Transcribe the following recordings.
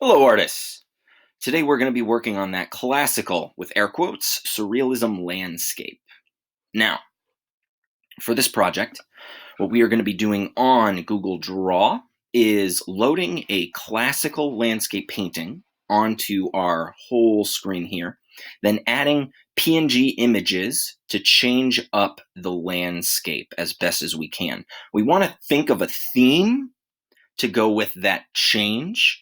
Hello, artists. Today we're going to be working on that classical, with air quotes, surrealism landscape. Now, for this project, what we are going to be doing on Google Draw is loading a classical landscape painting onto our whole screen here, then adding PNG images to change up the landscape as best as we can. We want to think of a theme to go with that change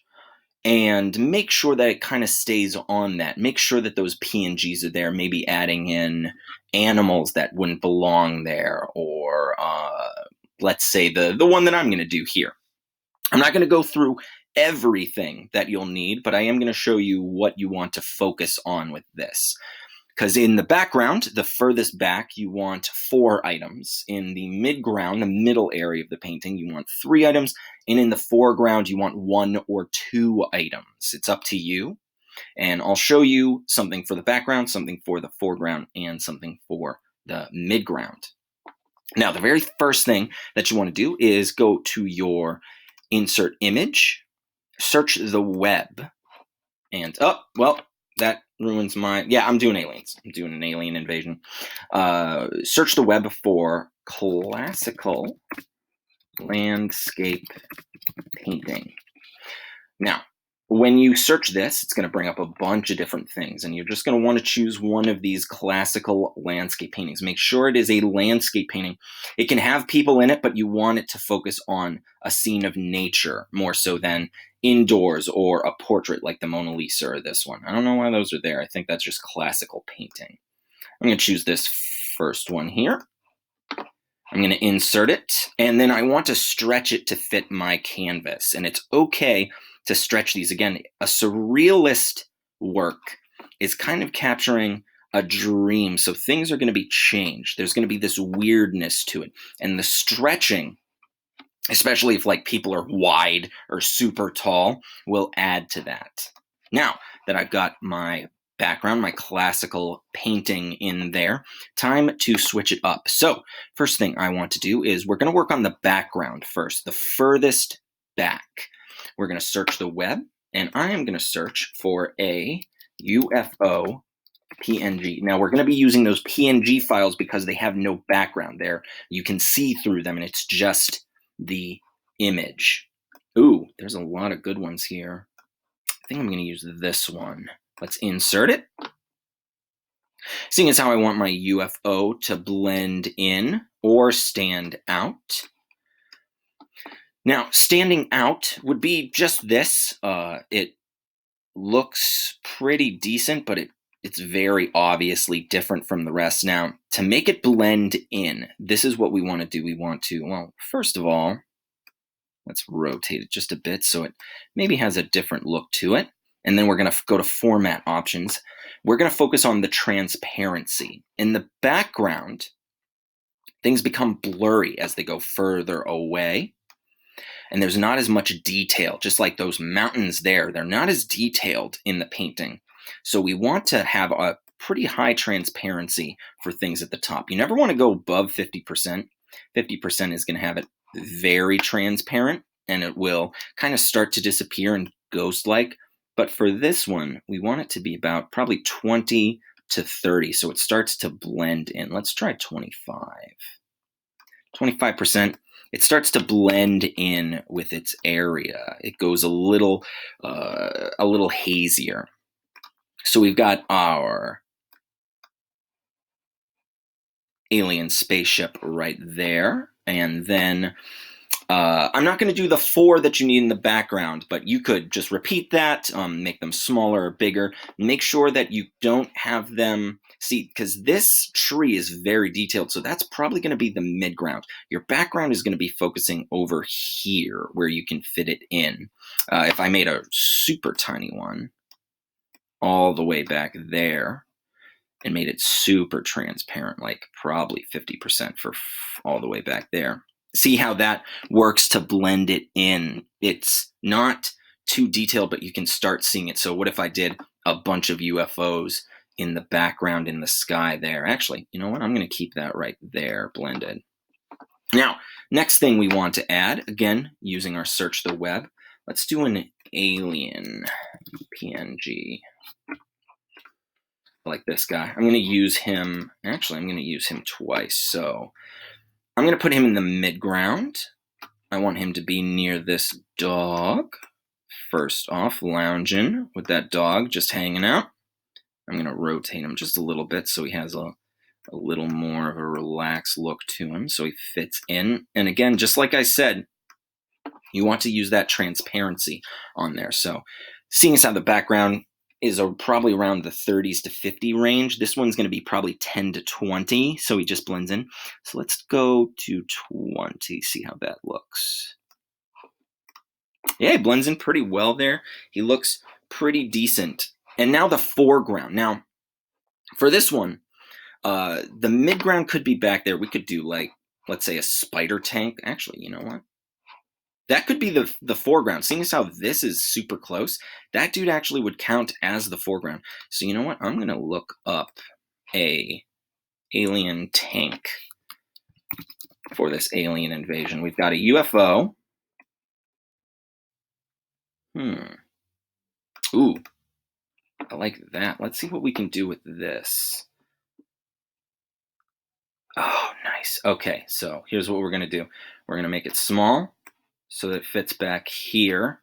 and make sure that it kind of stays on that. Make sure that those PNGs are there, maybe adding in animals that wouldn't belong there, or let's say the one that I'm going to do here. I'm not going to go through everything that you'll need, but I am going to show you what you want to focus on with this. Because in the background, the furthest back, you want 4 items. In the midground, the middle area of the painting, you want 3 items. And in the foreground, you want 1 or 2 items. It's up to you. And I'll show you something for the background, something for the foreground, and something for the midground. Now, the very first thing that you want to do is go to your insert image, search the web, and that ruins my, I'm doing aliens. I'm doing an alien invasion. Search the web for classical landscape painting. Now, when you search this, it's going to bring up a bunch of different things, and you're just going to want to choose one of these classical landscape paintings. Make sure it is a landscape painting. It can have people in it, but you want it to focus on a scene of nature more so than indoors or a portrait like the Mona Lisa or this one. I don't know why those are there. I think that's just classical painting. I'm going to choose this first one here. I'm going to insert it, and then I want to stretch it to fit my canvas. And it's okay to stretch these. Again, a surrealist work is kind of capturing a dream, so things are going to be changed. There's going to be this weirdness to it. And the stretching, especially if like people are wide or super tall, will add to that. Now that I've got my background, my classical painting in there, time to switch it up. So first thing I want to do is we're going to work on the background first, the furthest back. We're going to search the web, and I am going to search for a UFO PNG. Now we're going to be using those PNG files because they have no background there. You can see through them, and it's just the image. Ooh, there's a lot of good ones here. I think I'm going to use this one. Let's insert it. Seeing as how I want my UFO to blend in or stand out. Now, standing out would be just this. It looks pretty decent, but it's very obviously different from the rest. Now, to make it blend in, this is what we want to do. We want to, well, first of all, let's rotate it just a bit so it maybe has a different look to it. And then we're going to go to Format Options. We're going to focus on the transparency. In the background, things become blurry as they go further away. And there's not as much detail, just like those mountains there. They're not as detailed in the painting. So we want to have a pretty high transparency for things at the top. You never want to go above 50%. 50% is going to have it very transparent, and it will kind of start to disappear and ghost-like. But for this one, we want it to be about probably 20 to 30, so it starts to blend in. Let's try 25. 25%. It starts to blend in with its area. It goes a little hazier. So we've got our alien spaceship right there. And then I'm not going to do the 4 that you need in the background, but you could just repeat that, make them smaller or bigger. Make sure that you don't have them, see, because this tree is very detailed, so that's probably going to be the midground. Your background is going to be focusing over here where you can fit it in. If I made a super tiny one all the way back there and made it super transparent, like probably 50% for all the way back there. See how that works to blend it in. It's not too detailed, but you can start seeing it. So what if I did a bunch of UFOs in the background in the sky there? Actually, you know what? I'm going to keep that right there blended. Now, next thing we want to add, again, using our search the web, let's do an alien PNG. Like this guy. I'm going to use him. Actually, I'm going to use him twice. So I'm going to put him in the midground. I want him to be near this dog. First off, lounging with that dog, just hanging out. I'm going to rotate him just a little bit so he has a little more of a relaxed look to him so he fits in. And again, just like I said, you want to use that transparency on there. So seeing as how the background is probably around the 30s to 50 range, this one's going to be probably 10 to 20, so he just blends in. So let's go to 20, see how that looks. Yeah, he blends in pretty well there. He looks pretty decent. And now the foreground. Now, for this one, the midground could be back there. We could do, like, let's say a spider tank. Actually, you know what? That could be the foreground. Seeing as how this is super close, that dude actually would count as the foreground. So you know what? I'm going to look up a alien tank for this alien invasion. We've got a UFO. Ooh, I like that. Let's see what we can do with this. Oh, nice. Okay, so here's what we're going to do. We're going to make it small so that it fits back here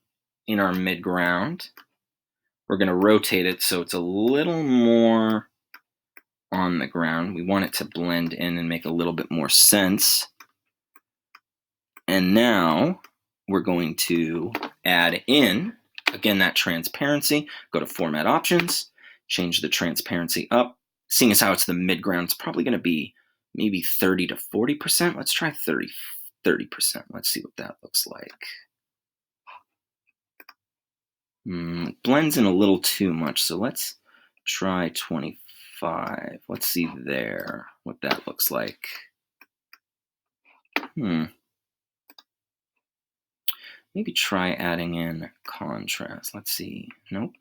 in our midground. We're going to rotate it so it's a little more on the ground. We want it to blend in and make a little bit more sense. And now we're going to add in, again, that transparency. Go to Format Options, change the transparency up. Seeing as how it's the midground, it's probably going to be maybe 30 to 40%. Let's try 30%. Let's see what that looks like. It blends in a little too much, so let's try 25. Let's see there what that looks like. Maybe try adding in contrast. Let's see. Nope.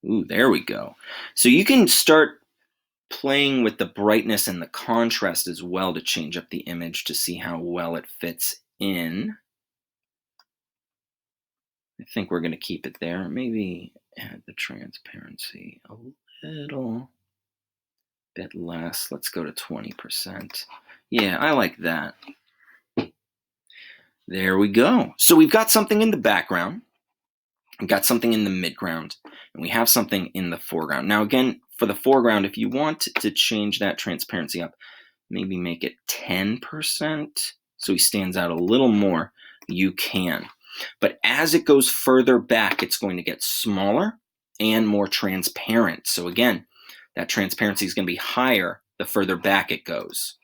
Ooh, there we go. So you can start playing with the brightness and the contrast as well to change up the image to see how well it fits in. I think we're going to keep it there. Maybe add the transparency a little bit less. Let's go to 20%. Yeah, I like that. There we go. So we've got something in the background. We've got something in the midground. And we have something in the foreground. Now, again, for the foreground, if you want to change that transparency up, maybe make it 10% so he stands out a little more, you can. But as it goes further back, it's going to get smaller and more transparent. So again, that transparency is going to be higher the further back it goes.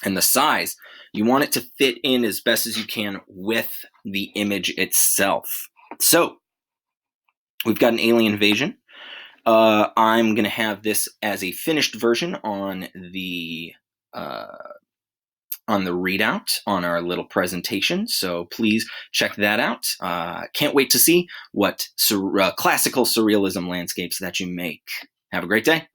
And the size, you want it to fit in as best as you can with the image itself. So we've got an alien invasion. I'm going to have this as a finished version on the readout on our little presentation. So please check that out. Can't wait to see what classical surrealism landscapes that you make. Have a great day.